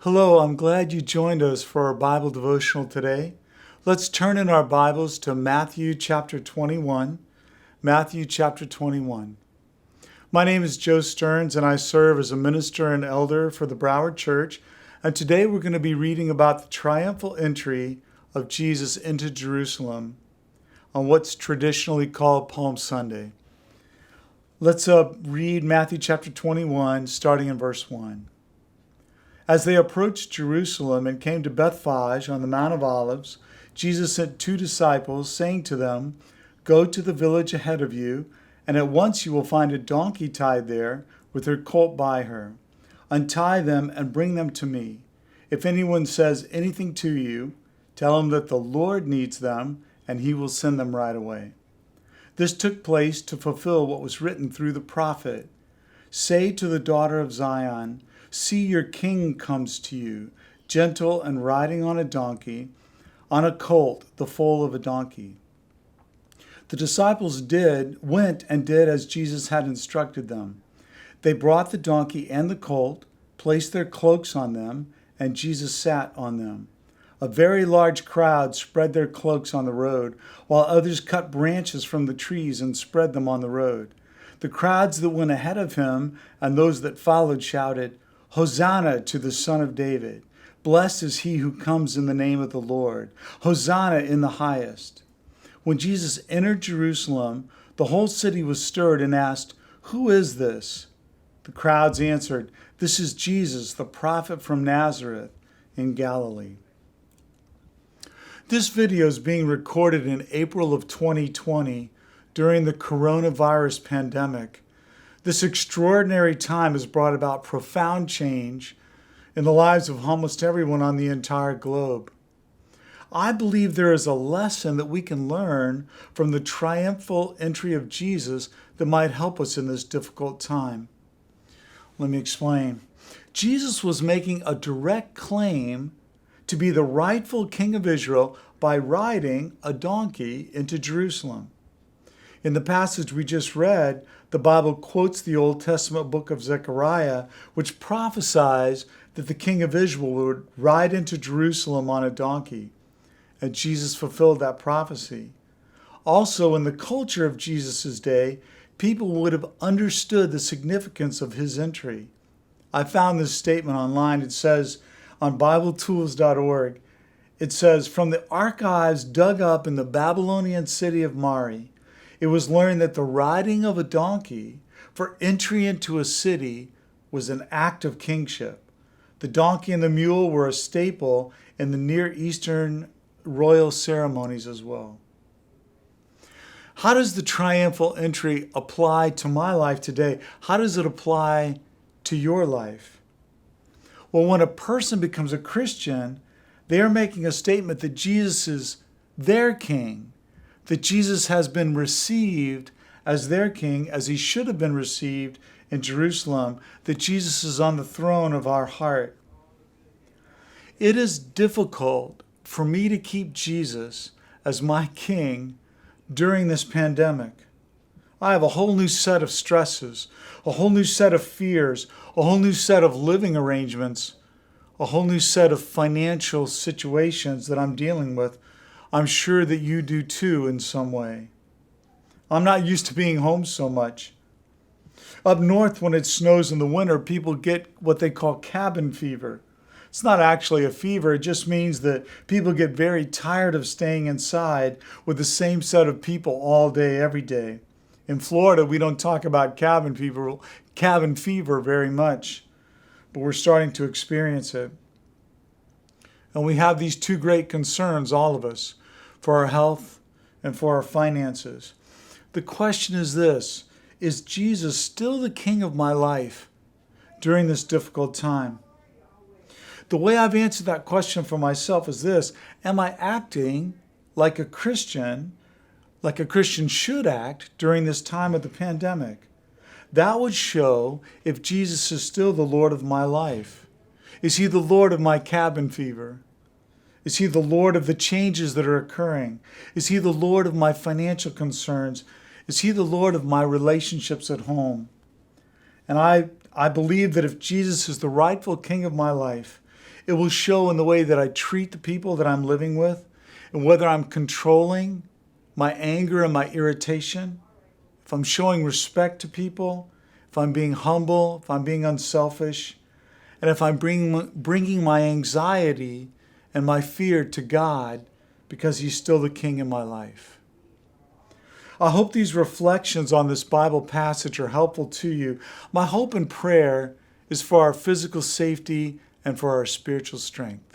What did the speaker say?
Hello, I'm glad you joined us for our Bible devotional today. Let's turn in our Bibles to Matthew chapter 21. Matthew chapter 21. My name is Joe Stearns and I serve as a minister and elder for the Broward Church. And today we're going to be reading about the triumphal entry of Jesus into Jerusalem on what's traditionally called Palm Sunday. Let's read Matthew chapter 21, starting in verse 1. As they approached Jerusalem and came to Bethphage on the Mount of Olives, Jesus sent 2 disciples, saying to them, "Go to the village ahead of you, and at once you will find a donkey tied there, with her colt by her. Untie them and bring them to me. If anyone says anything to you, tell him that the Lord needs them, and he will send them right away." This took place to fulfill what was written through the prophet. "Say to the daughter of Zion, see, your king comes to you, gentle and riding on a donkey, on a colt, the foal of a donkey." The disciples went and did as Jesus had instructed them. They brought the donkey and the colt, placed their cloaks on them, and Jesus sat on them. A very large crowd spread their cloaks on the road, while others cut branches from the trees and spread them on the road. The crowds that went ahead of him and those that followed shouted, "Hosanna to the Son of David. Blessed is he who comes in the name of the Lord. Hosanna in the highest." When Jesus entered Jerusalem, the whole city was stirred and asked, "Who is this?" The crowds answered, "This is Jesus, the prophet from Nazareth in Galilee." This video is being recorded in April of 2020 during the coronavirus pandemic. This extraordinary time has brought about profound change in the lives of almost everyone on the entire globe. I believe there is a lesson that we can learn from the triumphal entry of Jesus that might help us in this difficult time. Let me explain. Jesus was making a direct claim to be the rightful king of Israel by riding a donkey into Jerusalem. In the passage we just read, the Bible quotes the Old Testament book of Zechariah, which prophesies that the king of Israel would ride into Jerusalem on a donkey. And Jesus fulfilled that prophecy. Also, in the culture of Jesus' day, people would have understood the significance of his entry. I found this statement online. It says on BibleTools.org, it says, "From the archives dug up in the Babylonian city of Mari, it was learned that the riding of a donkey for entry into a city was an act of kingship. The donkey and the mule were a staple in the Near Eastern royal ceremonies as well." How does the triumphal entry apply to my life today? How does it apply to your life? Well, when a person becomes a Christian, they are making a statement that Jesus is their king, that Jesus has been received as their king, as he should have been received in Jerusalem, that Jesus is on the throne of our heart. It is difficult for me to keep Jesus as my king during this pandemic. I have a whole new set of stresses, a whole new set of fears, a whole new set of living arrangements, a whole new set of financial situations that I'm dealing with. I'm sure that you do too in some way. I'm not used to being home so much. Up north, when it snows in the winter, people get what they call cabin fever. It's not actually a fever. It just means that people get very tired of staying inside with the same set of people all day, every day. In Florida, we don't talk about cabin fever very much, but we're starting to experience it. And we have these 2 great concerns, all of us, for our health and for our finances. The question is this: is Jesus still the king of my life during this difficult time? The way I've answered that question for myself is this: am I acting like a Christian should act during this time of the pandemic? That would show if Jesus is still the Lord of my life. Is he the Lord of my cabin fever? Is he the Lord of the changes that are occurring? Is he the Lord of my financial concerns? Is he the Lord of my relationships at home? And I believe that if Jesus is the rightful king of my life, It will show in the way that I treat the people that I'm living with, and whether I'm controlling my anger and my irritation, if I'm showing respect to people, if I'm being humble, if I'm being unselfish, and if I'm bringing my anxiety and my fear to God because He's still the King in my life. I hope these reflections on this Bible passage are helpful to you. My hope and prayer is for our physical safety and for our spiritual strength.